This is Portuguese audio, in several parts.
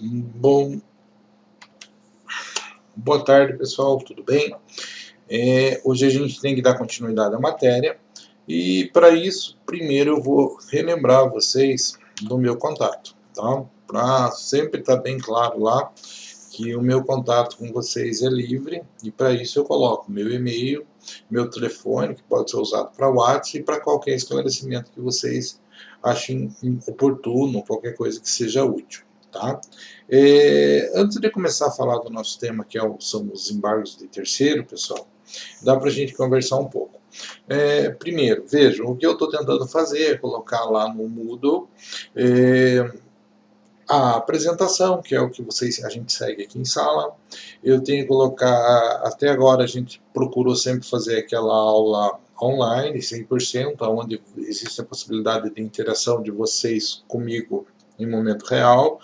Bom, boa tarde, pessoal, tudo bem? Hoje a gente tem que dar continuidade à matéria e, para isso, primeiro eu vou relembrar vocês do meu contato, tá? Para sempre estar bem claro lá que o meu contato com vocês é livre e, para isso, eu coloco meu e-mail, meu telefone, que pode ser usado para WhatsApp e para qualquer esclarecimento que vocês achem oportuno, qualquer coisa que seja útil. Tá? Antes de começar a falar do nosso tema, que são os embargos de terceiro, pessoal, dá para a gente conversar um pouco. Primeiro, vejam, o que eu estou tentando fazer é colocar lá no Moodle a apresentação, que é o que a gente segue aqui em sala. Eu tenho que colocar, até agora a gente procurou sempre fazer aquela aula online, 100%, onde existe a possibilidade de interação de vocês comigo em momento real.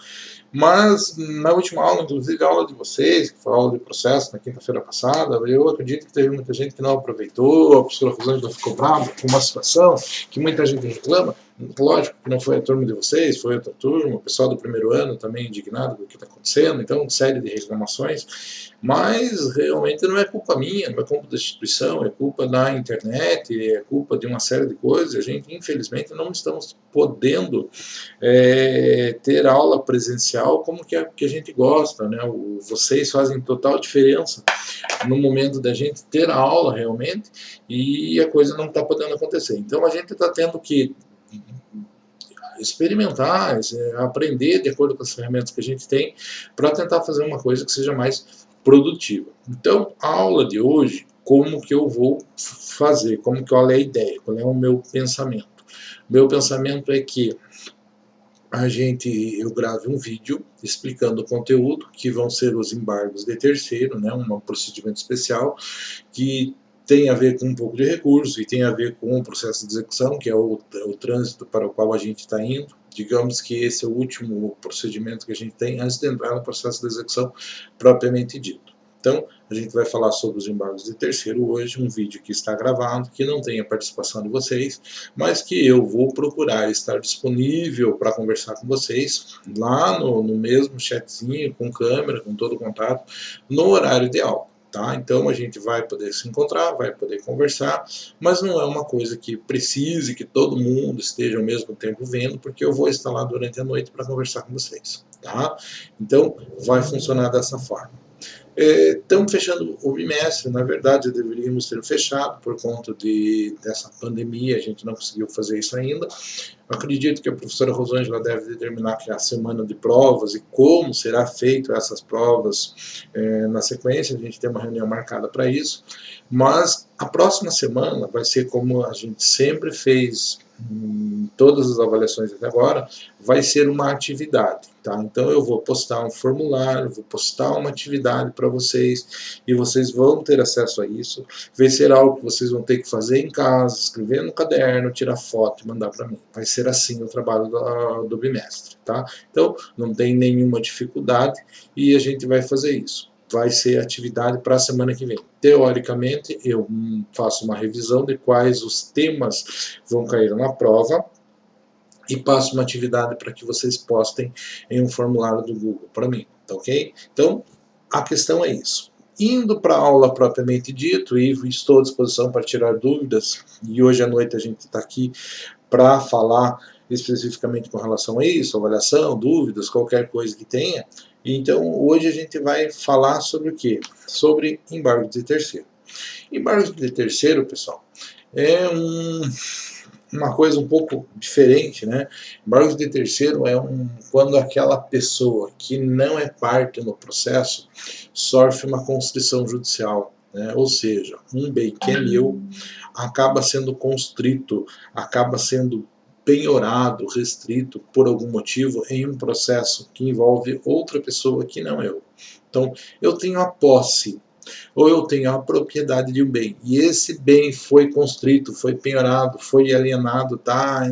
Mas na última aula, inclusive a aula de vocês, que foi a aula de processo na quinta-feira passada, eu acredito que teve muita gente que não aproveitou, a professora Rosângela ficou brava com uma situação que muita gente reclama. Lógico que não foi a turma de vocês, foi outra turma, o pessoal do primeiro ano também indignado com o que está acontecendo, então série de reclamações, mas realmente não é culpa minha, não é culpa da instituição, é culpa da internet, é culpa de uma série de coisas. A gente, infelizmente, não estamos podendo ter aula presencial como que a gente gosta, né? Vocês fazem total diferença no momento da gente ter a aula realmente e a coisa não está podendo acontecer. Então a gente está tendo que experimentar, aprender de acordo com as ferramentas que a gente tem para tentar fazer uma coisa que seja mais produtiva. Então, a aula de hoje, como que eu vou fazer, como que olha a ideia, qual é o meu pensamento? Meu pensamento é que eu grave um vídeo explicando o conteúdo, que vão ser os embargos de terceiro, né, um procedimento especial, que tem a ver com um pouco de recurso e tem a ver com o processo de execução, que é o trânsito para o qual a gente está indo. Digamos que esse é o último procedimento que a gente tem antes de entrar no processo de execução propriamente dito. Então, a gente vai falar sobre os embargos de terceiro hoje, um vídeo que está gravado, que não tem a participação de vocês, mas que eu vou procurar estar disponível para conversar com vocês lá no mesmo chatzinho, com câmera, com todo o contato, no horário ideal. Tá? Então a gente vai poder se encontrar, vai poder conversar, mas não é uma coisa que precise que todo mundo esteja ao mesmo tempo vendo, porque eu vou estar lá durante a noite para conversar com vocês. Tá? Então vai funcionar dessa forma. Estamos fechando o bimestre, na verdade deveríamos ter fechado por conta dessa pandemia, a gente não conseguiu fazer isso ainda. Eu acredito que a professora Rosângela deve determinar que a semana de provas e como será feito essas provas na sequência, a gente tem uma reunião marcada para isso, mas a próxima semana vai ser como a gente sempre fez em todas as avaliações até agora, vai ser uma atividade. Tá? Então eu vou postar um formulário, vou postar uma atividade para vocês e vocês vão ter acesso a isso. Vai ser algo que vocês vão ter que fazer em casa, escrever no caderno, tirar foto e mandar para mim. Vai ser assim o trabalho do bimestre. Tá? Então não tem nenhuma dificuldade e a gente vai fazer isso. Vai ser atividade para a semana que vem. Teoricamente, eu faço uma revisão de quais os temas vão cair na prova e passo uma atividade para que vocês postem em um formulário do Google para mim, tá ok? Então, a questão é isso. Indo para a aula propriamente dito, e estou à disposição para tirar dúvidas, e hoje à noite a gente está aqui para falar especificamente com relação a isso, avaliação, dúvidas, qualquer coisa que tenha. Então, hoje a gente vai falar sobre o quê? Sobre embargos de terceiro. Embargos de terceiro, pessoal, é uma coisa um pouco diferente, né? Embargos de terceiro quando aquela pessoa que não é parte no processo sofre uma constrição judicial, né? Ou seja, um bem que é meu acaba sendo constrito, acaba sendo penhorado, restrito por algum motivo em um processo que envolve outra pessoa que não eu. Então, eu tenho a posse ou eu tenho a propriedade de um bem, e esse bem foi constrito, foi penhorado, foi alienado, está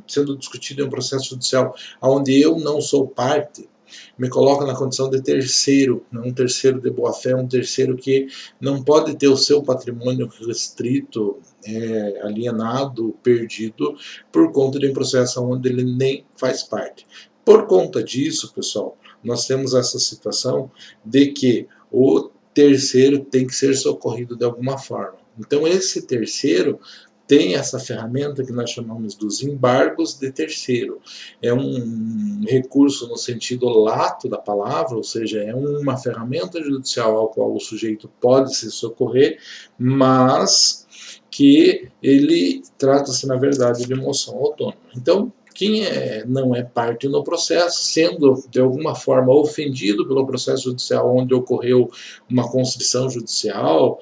sendo discutido em um processo judicial, onde eu não sou parte, me coloca na condição de terceiro, não um terceiro de boa-fé, um terceiro que não pode ter o seu patrimônio restrito, alienado, perdido, por conta de um processo onde ele nem faz parte. Por conta disso, pessoal, nós temos essa situação de que o terceiro tem que ser socorrido de alguma forma. Então, esse terceiro tem essa ferramenta que nós chamamos dos embargos de terceiro. É um recurso no sentido lato da palavra, ou seja, é uma ferramenta judicial ao qual o sujeito pode se socorrer, mas que ele trata-se, na verdade, de moção autônoma. Então, quem não é parte no processo, sendo de alguma forma ofendido pelo processo judicial onde ocorreu uma constrição judicial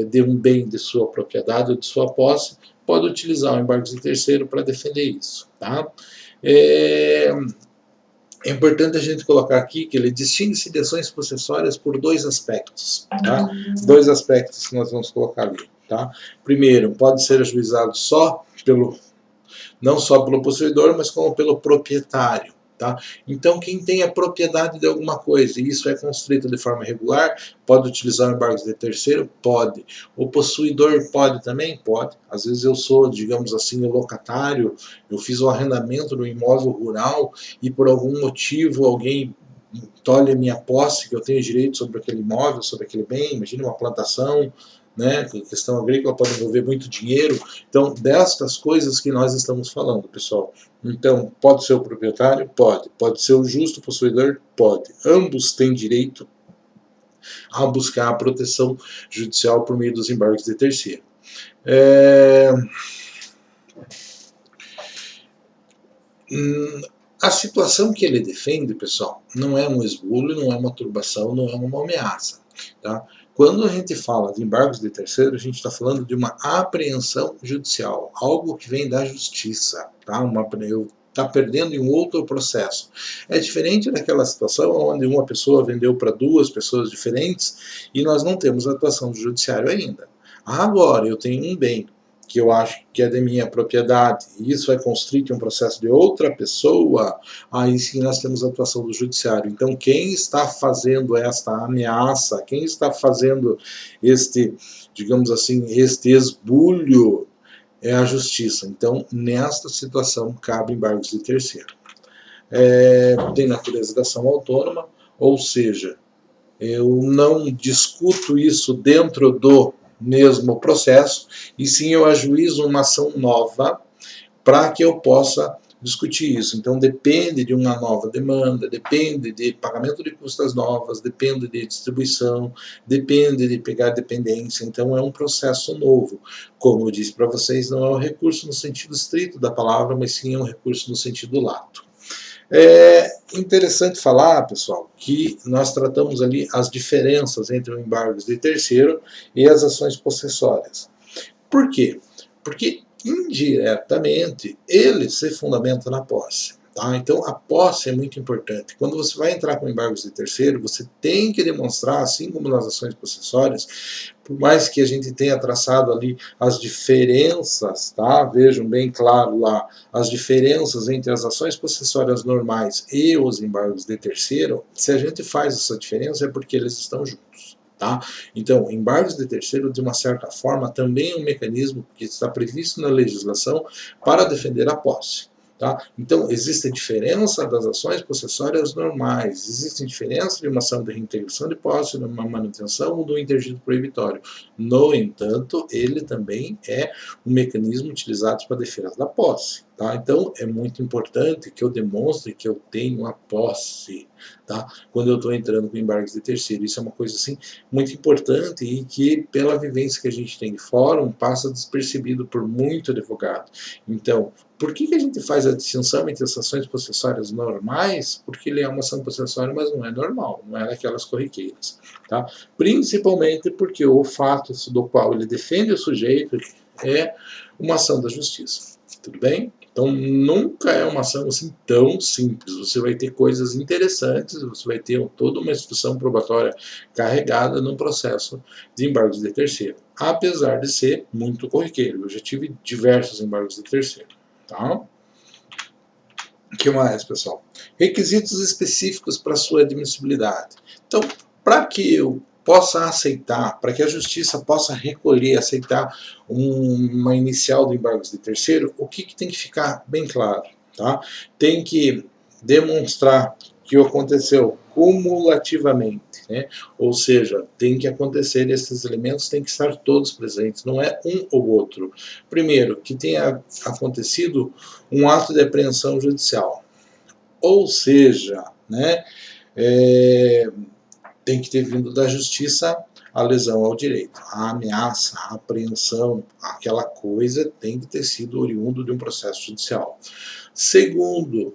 de um bem de sua propriedade ou de sua posse, pode utilizar o embargo de terceiro para defender isso. Tá? É importante a gente colocar aqui que ele distingue-se de ações possessórias por dois aspectos. Tá? Dois aspectos que nós vamos colocar ali. Tá? Primeiro, pode ser ajuizado não só pelo possuidor, mas como pelo proprietário. Tá? Então, quem tem a propriedade de alguma coisa e isso é constrito de forma regular, pode utilizar o embargo de terceiro? Pode. O possuidor pode também? Pode. Às vezes eu sou, digamos assim, o locatário, eu fiz o arrendamento do imóvel rural e por algum motivo alguém tolhe a minha posse, que eu tenho direito sobre aquele imóvel, sobre aquele bem, imagine uma plantação, né? A questão agrícola pode envolver muito dinheiro. Então, destas coisas que nós estamos falando, pessoal. Então, pode ser o proprietário? Pode. Pode ser o justo possuidor? Pode. Ambos têm direito a buscar a proteção judicial por meio dos embargos de terceiro. A situação que ele defende, pessoal, não é um esbulho, não é uma turbação, não é uma ameaça. Tá? Quando a gente fala de embargos de terceiro, a gente está falando de uma apreensão judicial, algo que vem da justiça. Tá? Está perdendo em um outro processo. É diferente daquela situação onde uma pessoa vendeu para duas pessoas diferentes e nós não temos atuação do judiciário ainda. Agora, eu tenho um bem que eu acho que é de minha propriedade, e isso é constrito em um processo de outra pessoa, aí sim nós temos a atuação do judiciário. Então, quem está fazendo esta ameaça, quem está fazendo este, digamos assim, este esbulho, é a justiça. Então, nesta situação, cabe embargos de terceiro. Tem natureza da ação autônoma, ou seja, eu não discuto isso dentro do mesmo processo, e sim eu ajuizo uma ação nova para que eu possa discutir isso. Então depende de uma nova demanda, depende de pagamento de custas novas, depende de distribuição, depende de pegar dependência. Então é um processo novo. Como eu disse para vocês, não é um recurso no sentido estrito da palavra, mas sim é um recurso no sentido lato. É interessante falar, pessoal, que nós tratamos ali as diferenças entre o embargos de terceiro e as ações possessórias. Por quê? Porque indiretamente ele se fundamenta na posse. Tá? Então a posse é muito importante. Quando você vai entrar com embargos de terceiro, você tem que demonstrar, assim como nas ações possessórias, por mais que a gente tenha traçado ali as diferenças, tá? Vejam bem claro lá, as diferenças entre as ações possessórias normais e os embargos de terceiro, se a gente faz essa diferença é porque eles estão juntos. Tá? Então, embargos de terceiro, de uma certa forma, também é um mecanismo que está previsto na legislação para defender a posse. Tá? Então, existe a diferença das ações possessórias normais, existe a diferença de uma ação de reintegração de posse, de uma manutenção ou do interdito proibitório. No entanto, ele também é um mecanismo utilizado para a defesa da posse. Tá? Então, é muito importante que eu demonstre que eu tenho a posse, tá? Quando eu estou entrando com embargos de terceiro. Isso é uma coisa assim muito importante e que, pela vivência que a gente tem de fórum, passa despercebido por muito advogado. Então, por que a gente faz a distinção entre as ações possessórias normais? Porque ele é uma ação possessória, mas não é normal, não é daquelas corriqueiras. Tá? Principalmente porque o fato do qual ele defende o sujeito é uma ação da justiça. Tudo bem? Então, nunca é uma ação assim tão simples. Você vai ter coisas interessantes, você vai ter toda uma instrução probatória carregada no processo de embargos de terceiro, apesar de ser muito corriqueiro. Eu já tive diversos embargos de terceiro. Tá? O que mais, pessoal? Requisitos específicos para sua admissibilidade. Então, para que eu possa aceitar, para que a justiça possa recolher, aceitar uma inicial de embargos de terceiro, o que tem que ficar bem claro? Tá? Tem que demonstrar que aconteceu cumulativamente, né? Ou seja, tem que acontecer, esses elementos têm que estar todos presentes, não é um ou outro. Primeiro, que tenha acontecido um ato de apreensão judicial, ou seja, né, tem que ter vindo da justiça a lesão ao direito, a ameaça, a apreensão, aquela coisa tem que ter sido oriundo de um processo judicial. Segundo,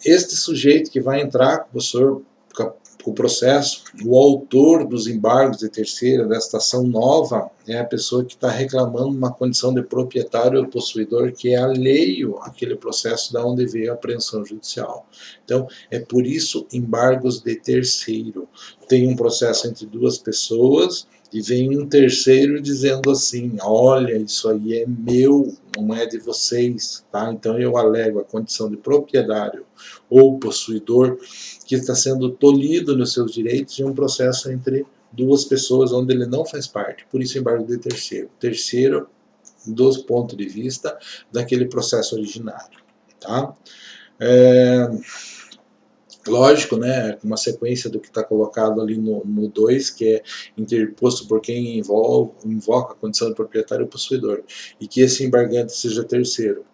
este sujeito que vai entrar com o processo, o autor dos embargos de terceira, desta ação nova, é a pessoa que está reclamando uma condição de proprietário ou possuidor que é alheio àquele processo da onde veio a apreensão judicial. Então, é por isso embargos de terceiro. Tem um processo entre duas pessoas e vem um terceiro dizendo assim, olha, isso aí é meu, não é de vocês, tá? Então eu alego a condição de proprietário ou possuidor que está sendo tolhido nos seus direitos em um processo entre duas pessoas onde ele não faz parte, por isso embargo de terceiro. Terceiro, dos pontos de vista daquele processo originário, tá? Lógico, né, uma sequência do que está colocado ali no 2, que é interposto por quem invoca a condição de proprietário ou possuidor, e que esse embargante seja terceiro.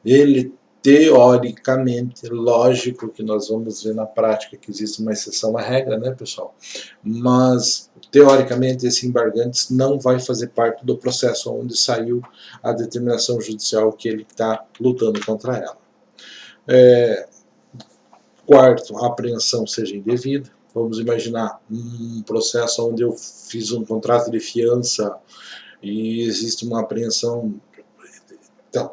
Ele, teoricamente, lógico que nós vamos ver na prática que existe uma exceção à regra, né, pessoal? Mas, teoricamente, esse embargante não vai fazer parte do processo onde saiu a determinação judicial que ele está lutando contra ela. Quarto, a apreensão seja indevida. Vamos imaginar um processo onde eu fiz um contrato de fiança e existe uma apreensão,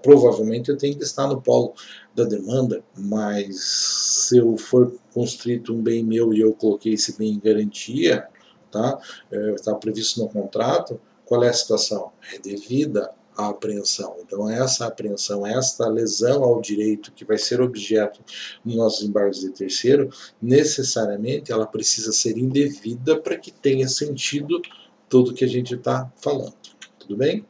provavelmente eu tenho que estar no polo da demanda, mas se eu for constrito um bem meu e eu coloquei esse bem em garantia, tá? Está previsto no contrato, qual é a situação? É devida a apreensão. Então, essa apreensão, esta lesão ao direito que vai ser objeto nos nossos embargos de terceiro, necessariamente ela precisa ser indevida para que tenha sentido tudo o que a gente está falando. Tudo bem?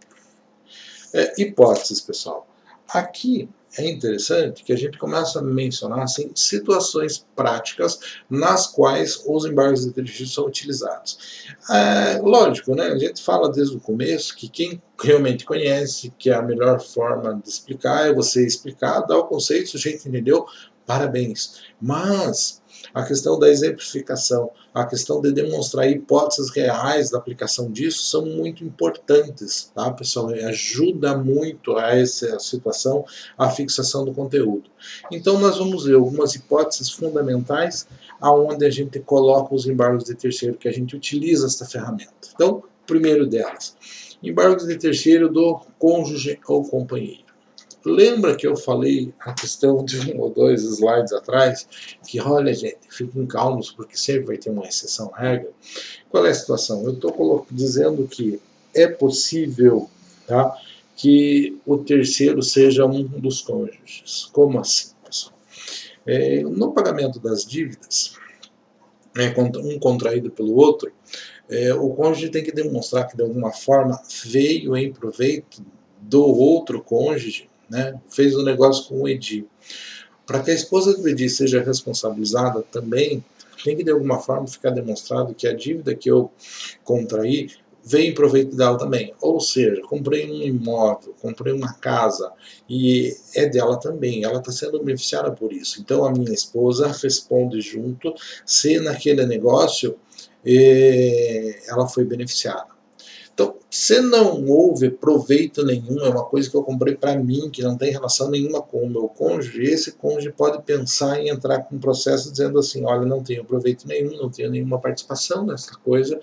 Hipóteses, pessoal. Aqui é interessante que a gente começa a mencionar assim, situações práticas nas quais os embargos de terceiro são utilizados. Lógico, né? A gente fala desde o começo que quem realmente conhece, que a melhor forma de explicar é você explicar, dar o conceito, o sujeito entendeu, parabéns. Mas a questão da exemplificação, a questão de demonstrar hipóteses reais da aplicação disso são muito importantes, tá, pessoal? Ajuda muito a essa situação, a fixação do conteúdo. Então, nós vamos ver algumas hipóteses fundamentais aonde a gente coloca os embargos de terceiro, que a gente utiliza esta ferramenta. Então, primeiro delas, embargos de terceiro do cônjuge ou companheiro. Lembra que eu falei a questão de 1 ou 2 slides atrás, que olha, gente, fiquem calmos, porque sempre vai ter uma exceção à regra. Qual é a situação? Eu estou dizendo que é possível, tá, que o terceiro seja um dos cônjuges. Como assim, pessoal? No pagamento das dívidas, um contraído pelo outro, o cônjuge tem que demonstrar que de alguma forma veio em proveito do outro cônjuge, né, fez um negócio com o Edi. Para que a esposa do Edi seja responsabilizada também, tem que de alguma forma ficar demonstrado que a dívida que eu contraí veio em proveito dela também. Ou seja, comprei um imóvel, comprei uma casa e é dela também, ela está sendo beneficiada por isso. Então a minha esposa responde junto se naquele negócio ela foi beneficiada. Então, se não houve proveito nenhum, é uma coisa que eu comprei para mim, que não tem relação nenhuma com o meu cônjuge, esse cônjuge pode pensar em entrar com um processo dizendo assim, olha, não tenho proveito nenhum, não tenho nenhuma participação nessa coisa,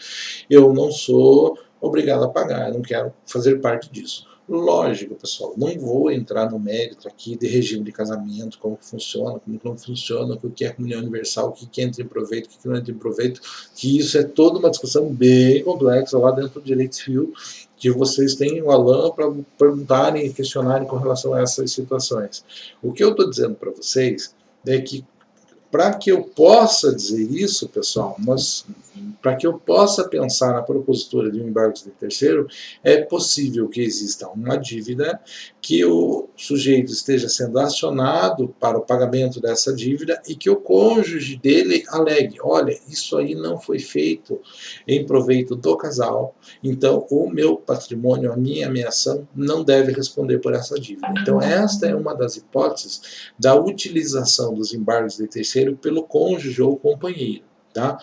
eu não sou obrigado a pagar, eu não quero fazer parte disso. Lógico, pessoal, não vou entrar no mérito aqui de regime de casamento, como funciona, como não funciona, o que é comunhão universal, o que entra em proveito, o que não entra em proveito, que isso é toda uma discussão bem complexa lá dentro do direito civil, que vocês têm o Alan para perguntarem e questionarem com relação a essas situações. O que eu estou dizendo para vocês é que Para que eu possa dizer isso, pessoal, para que eu possa pensar na propositura de um embargo de terceiro, é possível que exista uma dívida, que o sujeito esteja sendo acionado para o pagamento dessa dívida e que o cônjuge dele alegue: olha, isso aí não foi feito em proveito do casal, então o meu patrimônio, a minha ameação, não deve responder por essa dívida. Então esta é uma das hipóteses da utilização dos embargos de terceiro pelo cônjuge ou companheiro. Tá?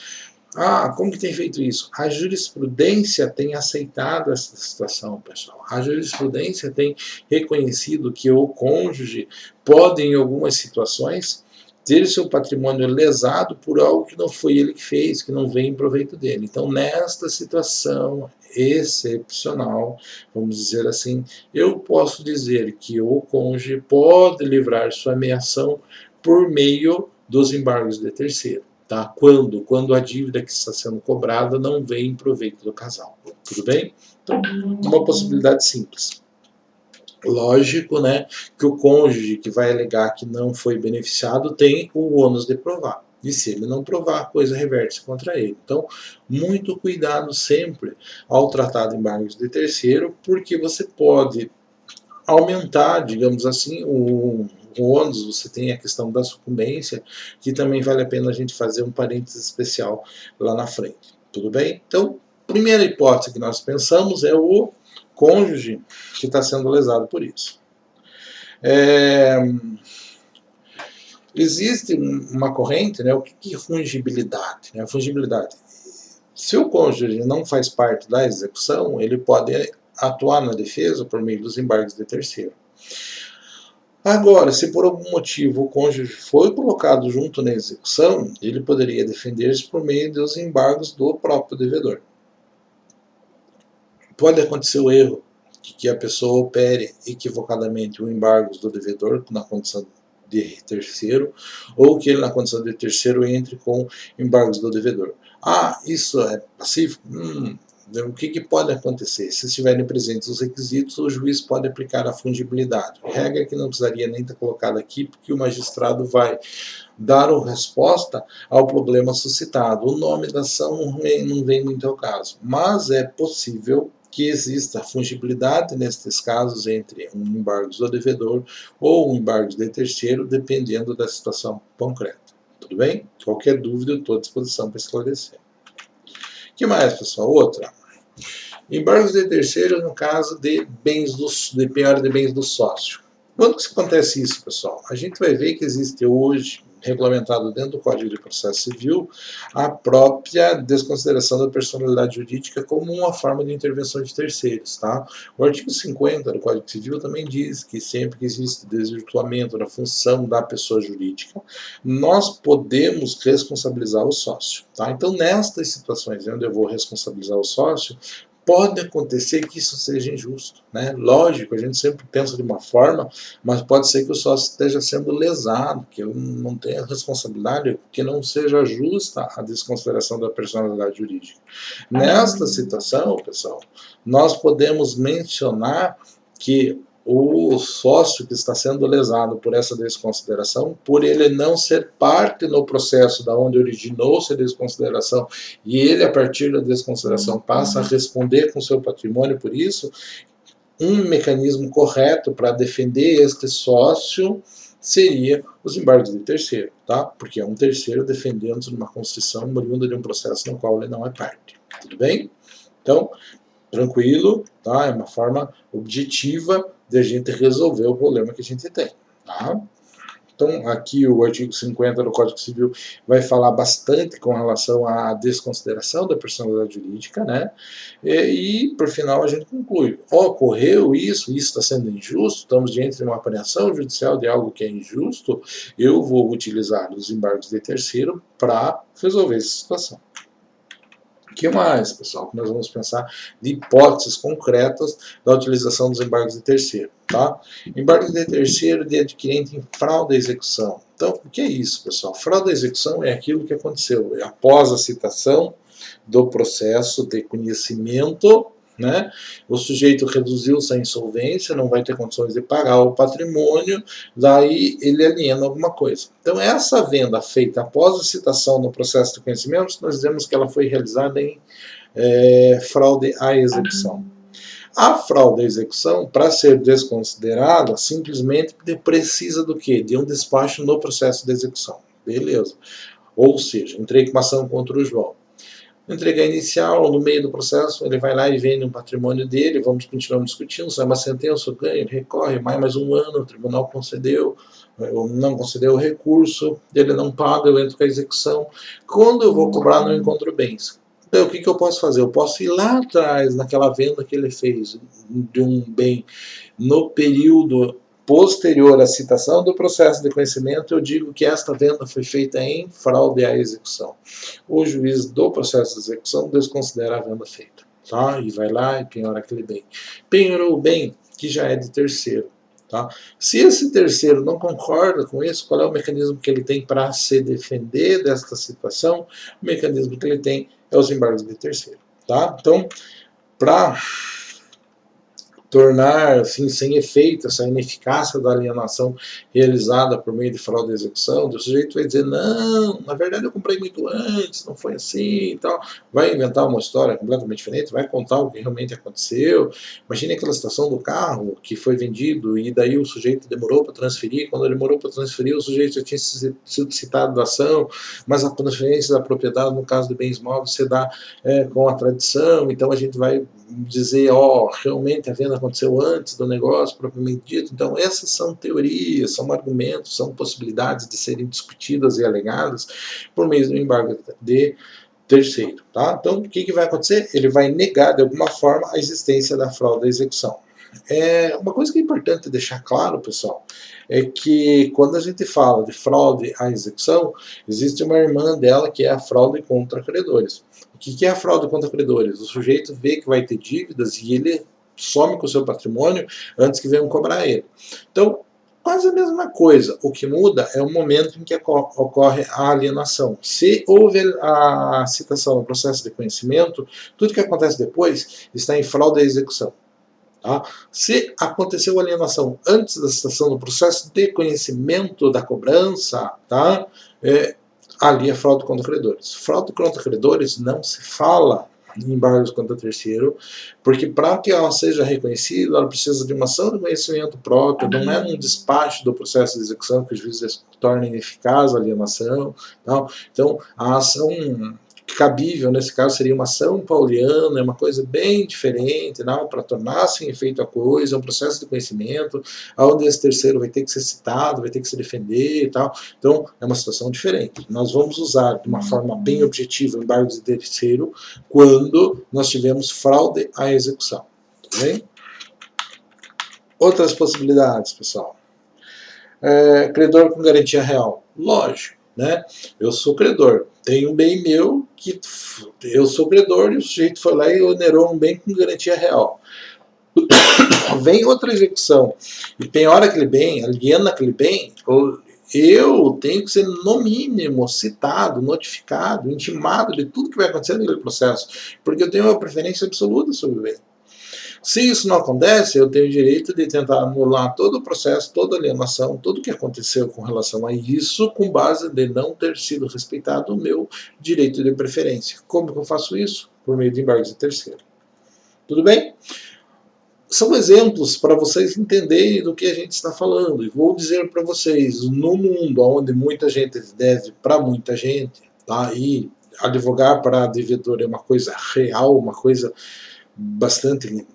Como que tem feito isso? A jurisprudência tem aceitado essa situação, pessoal. A jurisprudência tem reconhecido que o cônjuge pode, em algumas situações, ter seu patrimônio lesado por algo que não foi ele que fez, que não vem em proveito dele. Então, nesta situação excepcional, vamos dizer assim, eu posso dizer que o cônjuge pode livrar sua ameação por meio dos embargos de terceiro. Tá? Quando a dívida que está sendo cobrada não vem em proveito do casal. Tudo bem? Então, uma possibilidade simples. Lógico, né, que o cônjuge que vai alegar que não foi beneficiado tem o ônus de provar. E se ele não provar, a coisa reverte contra ele. Então, muito cuidado sempre ao tratar de embargos de terceiro, porque você pode aumentar, digamos assim, o ônus, você tem a questão da sucumbência, que também vale a pena a gente fazer um parênteses especial lá na frente. Tudo bem? Então, primeira hipótese que nós pensamos é o cônjuge que está sendo lesado por isso. Existe uma corrente, né? O que é fungibilidade? A fungibilidade. Se o cônjuge não faz parte da execução, ele pode atuar na defesa por meio dos embargos de terceiro. Agora, se por algum motivo o cônjuge foi colocado junto na execução, ele poderia defender-se por meio dos embargos do próprio devedor. Pode acontecer o erro de que a pessoa opere equivocadamente o embargos do devedor na condição de terceiro, ou que ele na condição de terceiro entre com embargos do devedor. Isso é pacífico? O que pode acontecer? Se estiverem presentes os requisitos, o juiz pode aplicar a fungibilidade. Regra que não precisaria nem estar colocada aqui, porque o magistrado vai dar a resposta ao problema suscitado. O nome da ação não vem muito ao caso, mas é possível que exista fungibilidade nestes casos entre um embargo do devedor ou um embargo de terceiro, dependendo da situação concreta. Tudo bem? Qualquer dúvida, eu estou à disposição para esclarecer. O que mais, pessoal? Outra. Embargos de terceiro no caso de penhora de bens do sócio. Quando que acontece isso, pessoal? A gente vai ver que existe hoje, regulamentado dentro do Código de Processo Civil, a própria desconsideração da personalidade jurídica como uma forma de intervenção de terceiros. Tá? O artigo 50 do Código Civil também diz que sempre que existe desvirtuamento da função da pessoa jurídica, nós podemos responsabilizar o sócio. Tá? Então, nestas situações onde eu vou responsabilizar o sócio, pode acontecer que isso seja injusto, né? Lógico, a gente sempre pensa de uma forma, mas pode ser que o sócio esteja sendo lesado, que eu não tenha responsabilidade, que não seja justa a desconsideração da personalidade jurídica. Nesta situação, pessoal, nós podemos mencionar que o sócio que está sendo lesado por essa desconsideração, por ele não ser parte no processo da onde originou-se a desconsideração, e ele, a partir da desconsideração, passa a responder com seu patrimônio por isso, um mecanismo correto para defender este sócio seria os embargos de terceiro, tá? Porque é um terceiro defendendo-se de uma constrição oriunda de um processo no qual ele não é parte. Tudo bem? Então, tranquilo, tá? É uma forma objetiva de a gente resolver o problema que a gente tem, tá? Então, aqui o artigo 50 do Código Civil vai falar bastante com relação à desconsideração da personalidade jurídica, né? E por final, a gente conclui. Ocorreu isso está sendo injusto, estamos diante de uma apreensão judicial de algo que é injusto, eu vou utilizar os embargos de terceiro para resolver essa situação. O que mais, pessoal, que nós vamos pensar de hipóteses concretas da utilização dos embargos de terceiro, tá? Embargo de terceiro de adquirente em fraude à execução. Então, o que é isso, pessoal? Fraude à execução é aquilo que aconteceu após a citação do processo de conhecimento né? O sujeito reduziu sua insolvência, não vai ter condições de pagar o patrimônio, daí ele aliena alguma coisa. Então, essa venda feita após a citação no processo de conhecimento, nós dizemos que ela foi realizada em fraude à execução. A fraude à execução, para ser desconsiderada, simplesmente precisa do quê? De um despacho no processo de execução. Beleza. Ou seja, entrei com uma ação contra o João. Entrega inicial, no meio do processo, ele vai lá e vende um patrimônio dele, vamos continuar discutindo, sai uma sentença, ganha, ele recorre, mais um ano, o tribunal concedeu, ou não concedeu o recurso, ele não paga, eu entro com a execução. Quando eu vou cobrar, não encontro bens. Então, o que eu posso fazer? Eu posso ir lá atrás, naquela venda que ele fez de um bem no período posterior à citação do processo de conhecimento, eu digo que esta venda foi feita em fraude à execução. O juiz do processo de execução desconsidera a venda feita, tá? E vai lá e penhora aquele bem. Penhorou o bem que já é de terceiro. Tá? Se esse terceiro não concorda com isso, qual é o mecanismo que ele tem para se defender desta situação? O mecanismo que ele tem é os embargos de terceiro. Tá? Então, para tornar assim, sem efeito essa ineficácia da alienação realizada por meio de fraude de execução, o sujeito vai dizer, não, na verdade eu comprei muito antes, não foi assim e tal. Vai inventar uma história completamente diferente, vai contar o que realmente aconteceu. Imagine aquela situação do carro que foi vendido e daí o sujeito demorou para transferir, quando ele demorou para transferir, o sujeito já tinha sido citado da ação, mas a transferência da propriedade, no caso de bens móveis, se dá com a tradição, então a gente vai dizer, realmente a venda aconteceu antes do negócio propriamente dito. Então, essas são teorias, são argumentos, são possibilidades de serem discutidas e alegadas por meio do embargo de terceiro. Tá? Então, o que vai acontecer? Ele vai negar, de alguma forma, a existência da fraude à execução. Uma coisa que é importante deixar claro, pessoal, é que quando a gente fala de fraude à execução, existe uma irmã dela que é a fraude contra credores. O que é a fraude contra credores? O sujeito vê que vai ter dívidas e ele some com o seu patrimônio antes que venham cobrar ele. Então, quase a mesma coisa. O que muda é o momento em que ocorre a alienação. Se houve a citação no processo de conhecimento, tudo que acontece depois está em fraude à execução. Tá? Se aconteceu a alienação antes da citação do processo de conhecimento da cobrança, tá? Ali é fraude contra credores. Fraude contra credores não se fala em embargos contra terceiro, porque para que ela seja reconhecida, ela precisa de uma ação de conhecimento próprio, não é num despacho do processo de execução que o juiz torna ineficaz a alienação. Tá? Então, a ação cabível, nesse caso, seria uma ação pauliana, é uma coisa bem diferente, para tornar sem efeito a coisa, é um processo de conhecimento, onde esse terceiro vai ter que ser citado, vai ter que se defender e tal. Então, é uma situação diferente. Nós vamos usar de uma forma bem objetiva o embargo de terceiro quando nós tivermos fraude à execução. Tá bem? Outras possibilidades, pessoal. Credor com garantia real. Lógico. Né? Eu sou credor, tem um bem meu que eu sou credor e o sujeito foi lá e onerou um bem com garantia real. Vem outra execução e penhora aquele bem, aliena aquele bem, eu tenho que ser no mínimo citado, notificado, intimado de tudo que vai acontecer naquele processo, porque eu tenho uma preferência absoluta sobre o bem. Se isso não acontece, eu tenho o direito de tentar anular todo o processo, toda a alienação, tudo o que aconteceu com relação a isso, com base de não ter sido respeitado o meu direito de preferência. Como que eu faço isso? Por meio de embargos de terceiro. Tudo bem? São exemplos para vocês entenderem do que a gente está falando. E vou dizer para vocês, no mundo onde muita gente deve para muita gente, tá? E advogar para devedor é uma coisa real, uma coisa bastante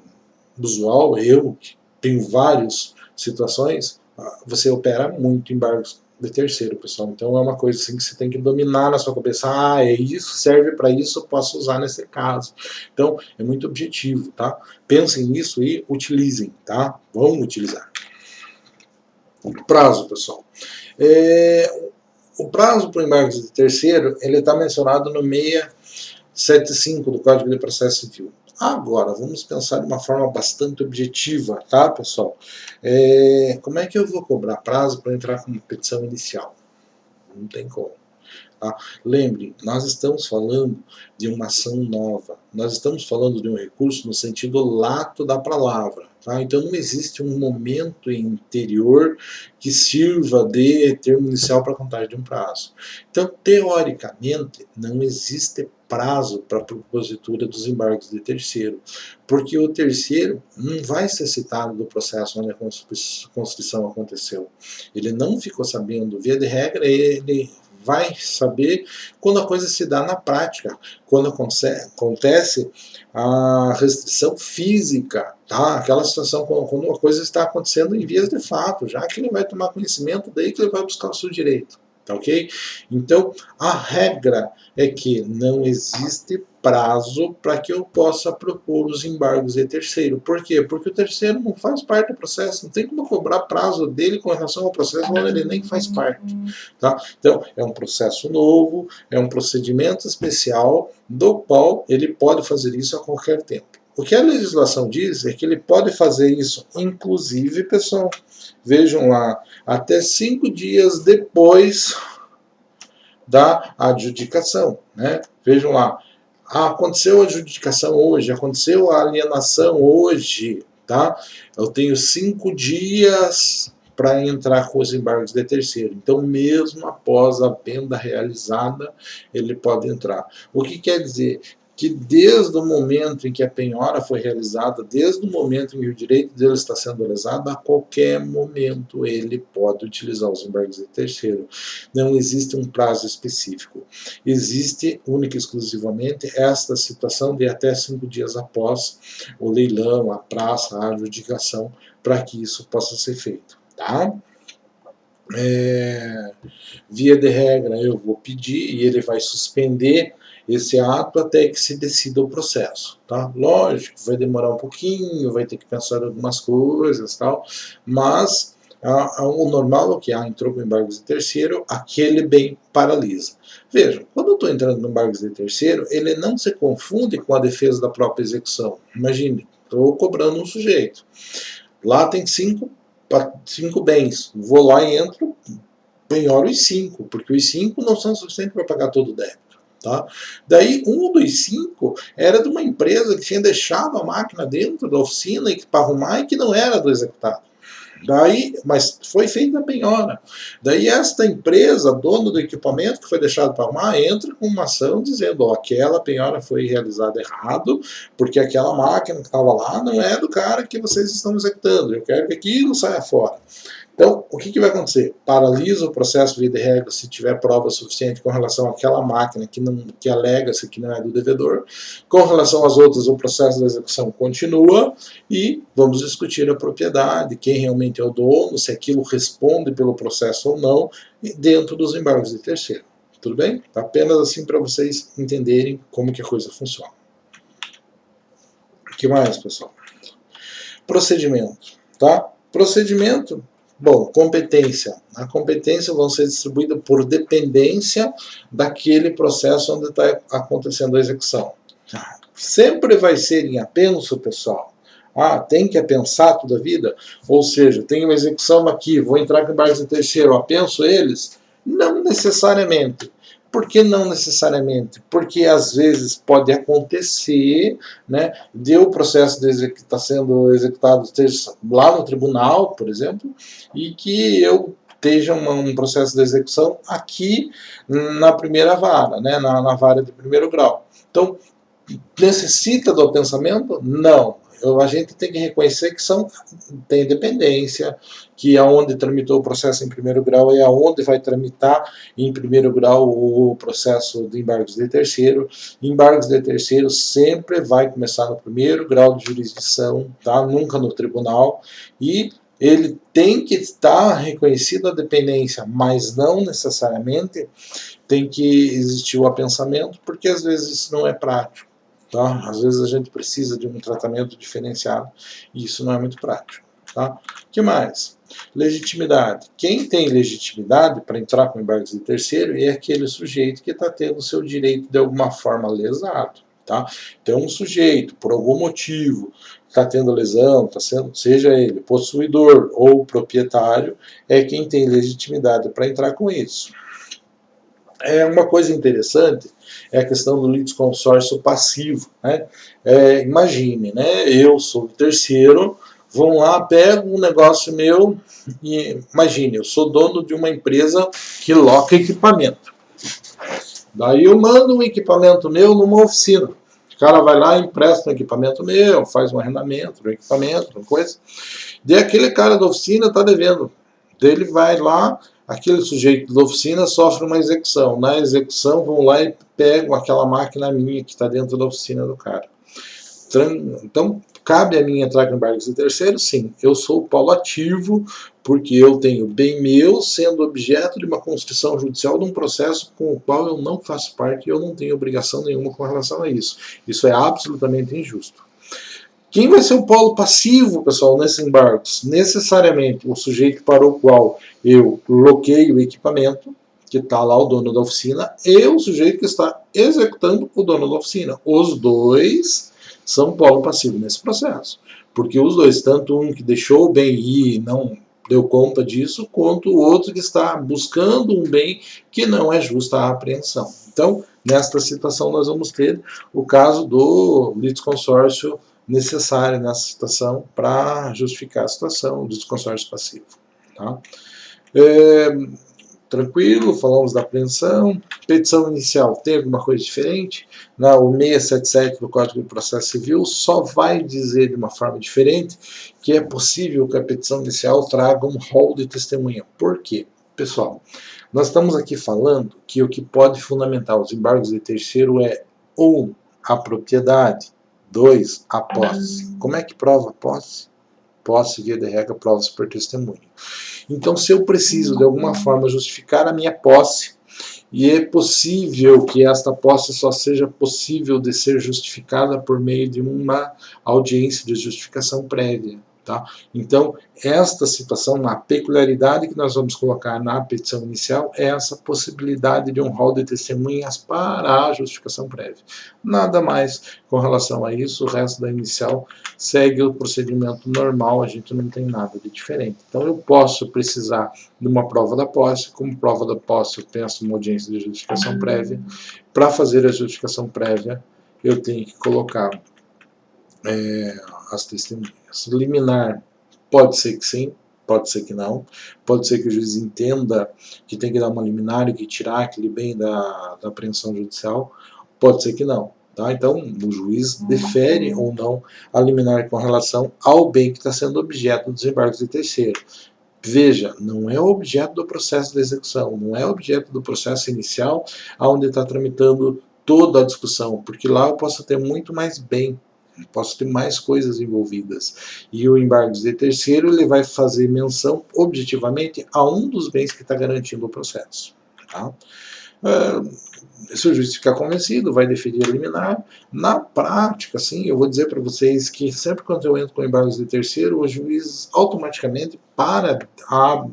usual, eu tenho várias situações, você opera muito embargos de terceiro, pessoal. Então é uma coisa assim que você tem que dominar na sua cabeça. É isso, serve para isso, eu posso usar nesse caso. Então é muito objetivo, tá? Pensem nisso e utilizem, tá? Vamos utilizar. Prazo, pessoal. O prazo para o embargo de terceiro, ele está mencionado no 675 do Código de Processo Civil. Agora, vamos pensar de uma forma bastante objetiva, tá, pessoal? Como é que eu vou cobrar prazo para entrar com uma petição inicial? Não tem como. Tá? Lembre, nós estamos falando de uma ação nova, nós estamos falando de um recurso no sentido lato da palavra. Tá? Então não existe um momento interior que sirva de termo inicial para a contagem de um prazo. Então, teoricamente, não existe prazo para a propositura dos embargos de terceiro, porque o terceiro não vai ser citado do processo onde a constrição aconteceu. Ele não ficou sabendo, via de regra, ele vai saber quando a coisa se dá na prática, quando acontece a restrição física, tá? Aquela situação quando a coisa está acontecendo em vias de fato, já que ele vai tomar conhecimento, daí que ele vai buscar o seu direito. Tá ok? Então, a regra é que não existe prazo para que eu possa propor os embargos de terceiro. Por quê? Porque o terceiro não faz parte do processo, não tem como cobrar prazo dele com relação ao processo onde ele nem faz parte. Tá? Então, é um processo novo, é um procedimento especial do qual ele pode fazer isso a qualquer tempo. O que a legislação diz é que ele pode fazer isso, inclusive, pessoal, vejam lá, até 5 dias depois da adjudicação. Né? Vejam lá, aconteceu a adjudicação hoje, aconteceu a alienação hoje, tá? Eu tenho 5 dias para entrar com os embargos de terceiro. Então, mesmo após a venda realizada, ele pode entrar. O que quer dizer? Que desde o momento em que a penhora foi realizada, desde o momento em que o direito dele está sendo lesado, a qualquer momento ele pode utilizar os embargos de terceiro. Não existe um prazo específico. Existe, única e exclusivamente, esta situação de até 5 dias após o leilão, a praça, a adjudicação, para que isso possa ser feito. Tá? Via de regra, eu vou pedir e ele vai suspender esse ato até que se decida o processo, tá? Lógico, vai demorar um pouquinho, vai ter que pensar em algumas coisas, tal, mas o normal é que entrou com embargos de terceiro, aquele bem paralisa. Veja, quando eu estou entrando no embargos de terceiro, ele não se confunde com a defesa da própria execução. Imagine, estou cobrando um sujeito. Lá tem 5 bens. Vou lá e entro, penhoro os 5, porque os 5 não são suficientes para pagar todo o débito. Tá? Daí, um dos 5 era de uma empresa que tinha deixado a máquina dentro da oficina para arrumar e que não era do executado. Daí, mas foi feita a penhora. Daí esta empresa, dono do equipamento que foi deixado para arrumar, entra com uma ação dizendo, aquela penhora foi realizada errado, porque aquela máquina que estava lá não é do cara que vocês estão executando. Eu quero que aquilo saia fora. Então, o que vai acontecer? Paralisa o processo via de regra se tiver prova suficiente com relação àquela máquina que alega-se que não é do devedor. Com relação às outras, o processo da execução continua e vamos discutir a propriedade, quem realmente é o dono, se aquilo responde pelo processo ou não, dentro dos embargos de terceiro. Tudo bem? Apenas assim para vocês entenderem como que a coisa funciona. O que mais, pessoal? Procedimento. Tá? Procedimento. Bom, competência. A competência vão ser distribuída por dependência daquele processo onde está acontecendo a execução. Sempre vai ser em apenso, pessoal. Tem que apensar toda a vida? Ou seja, tem uma execução aqui, vou entrar com embargos de terceiro, apenso eles? Não necessariamente. Por que não necessariamente? Porque às vezes pode acontecer, né, de o processo que está sendo executado lá no tribunal, por exemplo, e que eu esteja um processo de execução aqui na primeira vara, né, na vara de primeiro grau. Então, necessita do pensamento? Não. A gente tem que reconhecer que tem dependência, que aonde tramitou o processo em primeiro grau é aonde vai tramitar em primeiro grau o processo de embargos de terceiro. Embargos de terceiro sempre vai começar no primeiro grau de jurisdição, tá? Nunca no tribunal, e ele tem que estar reconhecido a dependência, mas não necessariamente tem que existir o apensamento, porque às vezes isso não é prático. Tá? Às vezes a gente precisa de um tratamento diferenciado e isso não é muito prático. Tá? O que mais? Legitimidade. Quem tem legitimidade para entrar com embargos de terceiro é aquele sujeito que está tendo o seu direito de alguma forma lesado. Tá? Então, um sujeito, por algum motivo, está tendo lesão, seja ele possuidor ou proprietário, é quem tem legitimidade para entrar com isso. Uma coisa interessante é a questão do litisconsórcio passivo, né? Imagine, né? Eu sou o terceiro, vão lá, pego um negócio meu e imagine, eu sou dono de uma empresa que loca equipamento. Daí eu mando um equipamento meu numa oficina. O cara vai lá, empresta um equipamento meu, faz um arrendamento do equipamento, uma coisa. Daí aquele cara da oficina está devendo. Daí ele vai lá, aquele sujeito da oficina sofre uma execução. Na execução vão lá e pegam aquela máquina minha que está dentro da oficina do cara. Então, cabe a mim entrar com embargos de terceiro? Sim. Eu sou o polo ativo, porque eu tenho bem meu sendo objeto de uma constituição judicial de um processo com o qual eu não faço parte e eu não tenho obrigação nenhuma com relação a isso. Isso é absolutamente injusto. Quem vai ser o polo passivo, pessoal, nesses embargos? Necessariamente o sujeito para o qual eu bloqueio o equipamento, que está lá o dono da oficina, e o sujeito que está executando o dono da oficina. Os dois são polo passivo nesse processo. Porque os dois, tanto um que deixou o bem ir e não deu conta disso, quanto o outro que está buscando um bem que não é justa a apreensão. Então, nesta situação, nós vamos ter o caso do litisconsórcio necessário nessa situação para justificar a situação do desconsórcio passivo. Tá? Tranquilo, falamos da apreensão. Petição inicial, tem alguma coisa diferente? O 677 do Código de Processo Civil só vai dizer de uma forma diferente que é possível que a petição inicial traga um rol de testemunha. Por quê? Pessoal, nós estamos aqui falando que o que pode fundamentar os embargos de terceiro é 1. A propriedade, 2. A posse. Como é que prova a posse? Posse, via de regra, prova-se por testemunho. Então, se eu preciso, de alguma forma, justificar a minha posse, e é possível que esta posse só seja possível de ser justificada por meio de uma audiência de justificação prévia. Tá? Então, esta situação, na peculiaridade que nós vamos colocar na petição inicial, é essa possibilidade de um rol de testemunhas para a justificação prévia. Nada mais com relação a isso, o resto da inicial segue o procedimento normal, a gente não tem nada de diferente. Então, eu posso precisar de uma prova da posse, como prova da posse eu peço uma audiência de justificação prévia. Para fazer a justificação prévia, eu tenho que colocar as testemunhas. Liminar, pode ser que sim, pode ser que não, pode ser que o juiz entenda que tem que dar uma liminar e que tirar aquele bem da apreensão judicial, pode ser que não. Tá? Então, o juiz defere ou não a liminar com relação ao bem que está sendo objeto dos embargos de terceiro. Veja, não é objeto do processo de execução, não é objeto do processo inicial, onde está tramitando toda a discussão, porque lá eu posso ter muito mais bem, posso ter mais coisas envolvidas. E o embargo de terceiro ele vai fazer menção objetivamente a um dos bens que está garantindo o processo. Tá? Se o juiz ficar convencido, vai deferir a liminar. Na prática, sim, eu vou dizer para vocês que sempre quando eu entro com embargos de terceiro, o juiz automaticamente para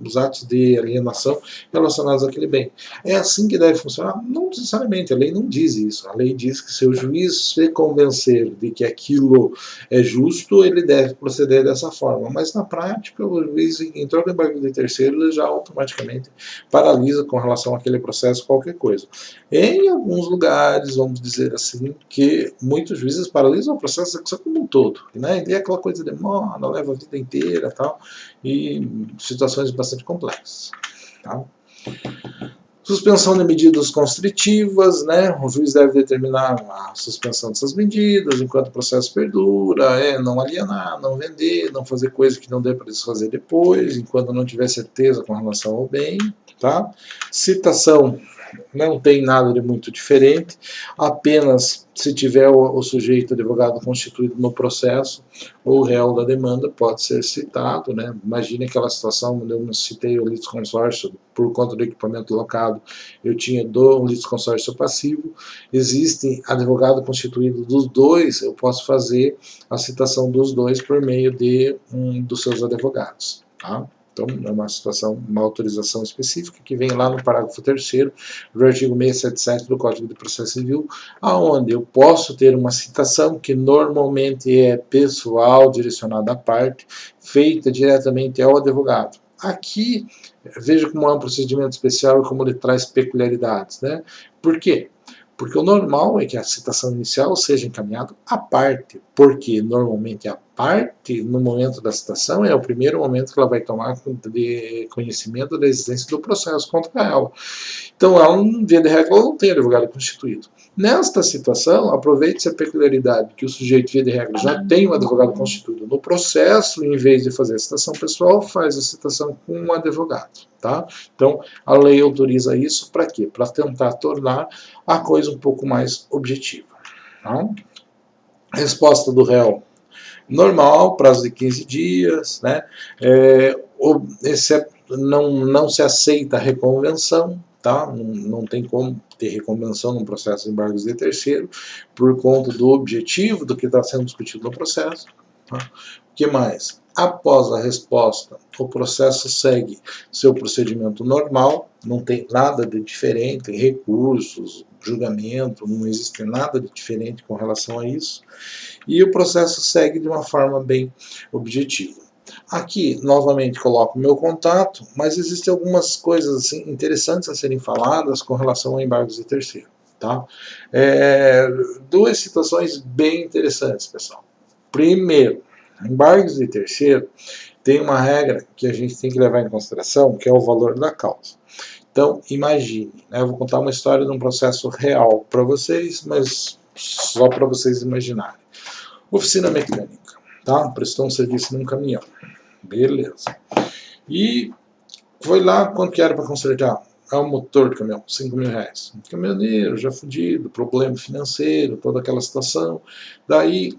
os atos de alienação relacionados àquele bem. É assim que deve funcionar? Não necessariamente, a lei não diz isso. A lei diz que se o juiz se convencer de que aquilo é justo, ele deve proceder dessa forma. Mas na prática, o juiz entrou com embargo de terceiro, ele já automaticamente paralisa com relação àquele processo qualquer coisa. Em alguns lugares, vamos dizer assim, que muitos juízes paralisam o processo de execução como um todo. Né? E aquela coisa demora, leva a vida inteira tal, e situações bastante complexas. Tá? Suspensão de medidas constritivas, né? O juiz deve determinar a suspensão dessas medidas enquanto o processo perdura, não alienar, não vender, não fazer coisa que não dê para desfazer depois, enquanto não tiver certeza com relação ao bem. Tá? Citação não tem nada de muito diferente, apenas se tiver o sujeito advogado constituído no processo, ou o réu da demanda pode ser citado. Né? Imagine aquela situação onde eu não citei o litisconsórcio por conta do equipamento locado, eu tinha um litisconsórcio passivo, existe advogado constituído dos dois, eu posso fazer a citação dos dois por meio de dos seus advogados. Tá? Então, é uma situação, uma autorização específica que vem lá no parágrafo 3º do artigo 677 do Código de Processo Civil, aonde eu posso ter uma citação que normalmente é pessoal, direcionada à parte, feita diretamente ao advogado. Aqui, veja como é um procedimento especial e como ele traz peculiaridades, né? Por quê? Porque o normal é que a citação inicial seja encaminhada à parte, porque normalmente a parte, no momento da citação, é o primeiro momento que ela vai tomar de conhecimento da existência do processo contra ela. Então, ela, via de regra, não tem advogado constituído. Nesta situação, aproveite-se a peculiaridade que o sujeito, via de regra, já tem um advogado constituído no processo, em vez de fazer a citação pessoal, faz a citação com um advogado. Tá? Então, a lei autoriza isso para quê? Para tentar tornar a coisa um pouco mais objetiva. Tá? Resposta do réu normal, prazo de 15 dias, né? Não se aceita a reconvenção, tá? Não tem como ter reconvenção num processo de embargos de terceiro, por conta do objetivo do que está sendo discutido no processo. Tá? O que mais? Após a resposta, o processo segue seu procedimento normal, não tem nada de diferente, recursos, julgamento, não existe nada de diferente com relação a isso, e o processo segue de uma forma bem objetiva. Aqui, novamente, coloco o meu contato, mas existem algumas coisas assim, interessantes a serem faladas com relação a embargos de terceiro. Tá? Duas situações bem interessantes, pessoal. Primeiro, embargos de terceiro tem uma regra que a gente tem que levar em consideração, que é o valor da causa. Então, imagine, né, eu vou contar uma história de um processo real para vocês, mas só para vocês imaginarem. Oficina mecânica, tá? Prestou um serviço num caminhão. Beleza. E foi lá, quanto que era para consertar? É o motor do caminhão, 5 mil reais. Caminhoneiro, já fudido, problema financeiro, toda aquela situação. Daí,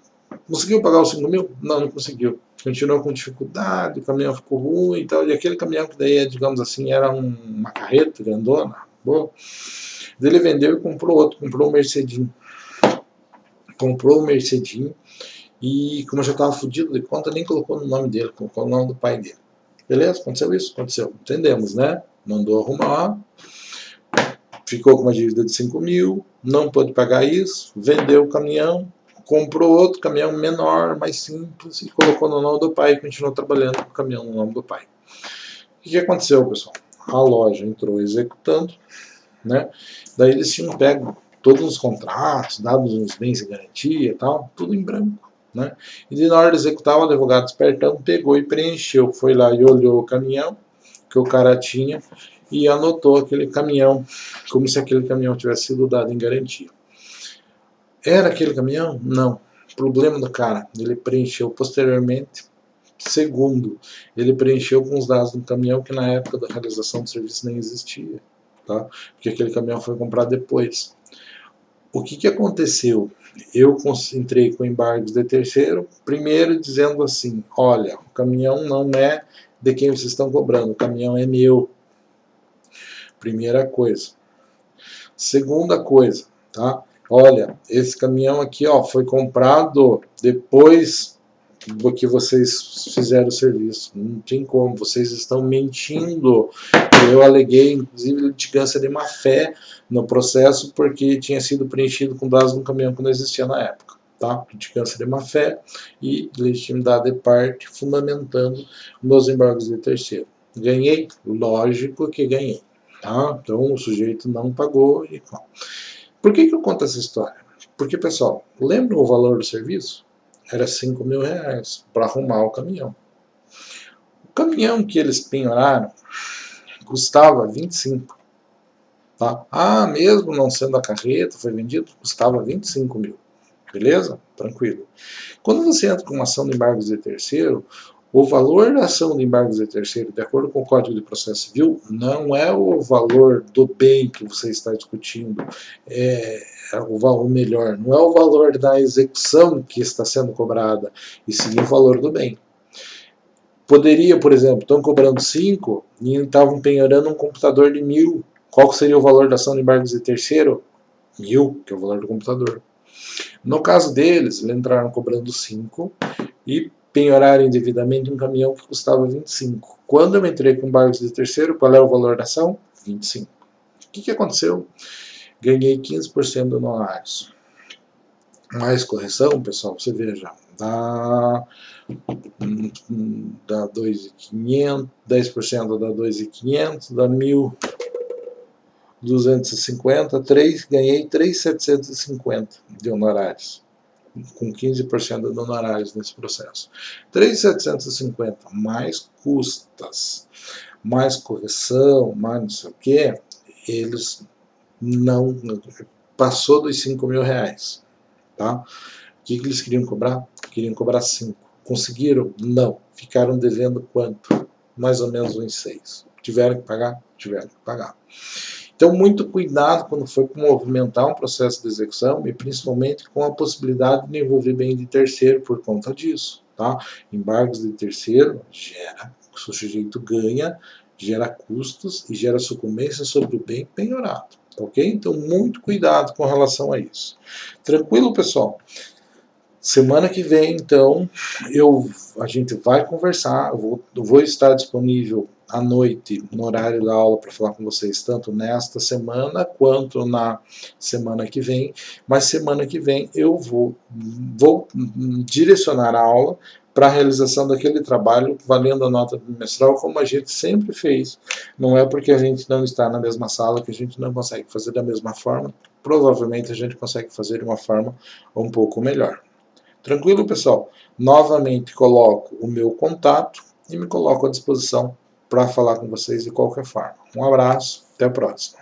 conseguiu pagar os 5 mil? Não, não conseguiu. Continuou com dificuldade, o caminhão ficou ruim e tal. E aquele caminhão que daí, digamos assim, era uma carreta grandona, boa. Ele vendeu e comprou outro, comprou um Mercedinho. Comprou o Mercedinho e, como eu já estava fudido de conta, nem colocou no nome dele, colocou no nome do pai dele. Beleza? Aconteceu isso? Aconteceu. Entendemos, né? Mandou arrumar, ficou com uma dívida de 5 mil, não pôde pagar isso, vendeu o caminhão, comprou outro caminhão menor, mais simples, e colocou no nome do pai e continuou trabalhando com o caminhão no nome do pai. O que aconteceu, pessoal? A loja entrou executando, né? Daí eles tinham pego todos os contratos, dados os bens de garantia e tal, tudo em branco. Né? E na hora de executar, o advogado espertão pegou e preencheu, foi lá e olhou o caminhão que o cara tinha e anotou aquele caminhão, como se aquele caminhão tivesse sido dado em garantia. Era aquele caminhão? Não. Problema do cara, ele preencheu posteriormente. Segundo, ele preencheu com os dados do caminhão que na época da realização do serviço nem existia, tá? Porque aquele caminhão foi comprado depois. O que aconteceu? Eu entrei com embargos de terceiro, primeiro dizendo assim, olha, o caminhão não é de quem vocês estão cobrando, o caminhão é meu. Primeira coisa. Segunda coisa, tá? Olha, esse caminhão aqui, ó, foi comprado depois do que vocês fizeram o serviço. Não tem como, vocês estão mentindo. Eu aleguei, inclusive, litigância de má fé no processo, porque tinha sido preenchido com dados no caminhão que não existia na época. Tá? Litigância de má fé e legitimidade de parte, fundamentando meus embargos de terceiro. Ganhei? Lógico que ganhei. Tá? Então o sujeito não pagou. E... Por que eu conto essa história? Porque, pessoal, lembram o valor do serviço? Era 5 mil reais para arrumar o caminhão. O caminhão que eles penhoraram custava 25. Tá? Ah, mesmo não sendo a carreta, foi vendido, custava 25 mil. Beleza? Tranquilo. Quando você entra com uma ação de embargos de terceiro, o valor da ação de embargos de terceiro, de acordo com o Código de Processo Civil, não é o valor do bem que você está discutindo, é o valor melhor, não é o valor da execução que está sendo cobrada, e sim o valor do bem. Poderia, por exemplo, estão cobrando 5 e estavam penhorando um computador de 1.000. Qual seria o valor da ação de embargos de terceiro? 1.000, que é o valor do computador. No caso deles, eles entraram cobrando 5 e penhoraram indevidamente um caminhão que custava 25. Quando eu entrei com embargos de terceiro, qual é o valor da ação? 25. O que aconteceu? Ganhei 15% do honorários. Mais correção, pessoal, você veja, dá 2.500, 10% dá 2.500, dá 1.250, ganhei 3.750 de honorários, com 15% de honorários nesse processo. 3.750 mais custas, mais correção, mais não sei o que, eles não passou dos 5 mil reais, tá? O que eles queriam cobrar? Queriam cobrar 5. Conseguiram? Não. Ficaram devendo quanto? Mais ou menos uns 6. Tiveram que pagar? Tiveram que pagar. Então, muito cuidado quando for movimentar um processo de execução e principalmente com a possibilidade de envolver bem de terceiro por conta disso, tá? Embargos de terceiro gera, o sujeito ganha, gera custos e gera sucumbência sobre o bem penhorado, ok? Então, muito cuidado com relação a isso. Tranquilo, pessoal? Semana que vem, então, a gente vai conversar, eu vou estar disponível à noite, no horário da aula, para falar com vocês, tanto nesta semana quanto na semana que vem, mas semana que vem eu vou direcionar a aula para a realização daquele trabalho valendo a nota bimestral, como a gente sempre fez. Não é porque a gente não está na mesma sala que a gente não consegue fazer da mesma forma, provavelmente a gente consegue fazer de uma forma um pouco melhor. Tranquilo, pessoal? Novamente coloco o meu contato e me coloco à disposição para falar com vocês de qualquer forma. Um abraço, até a próxima.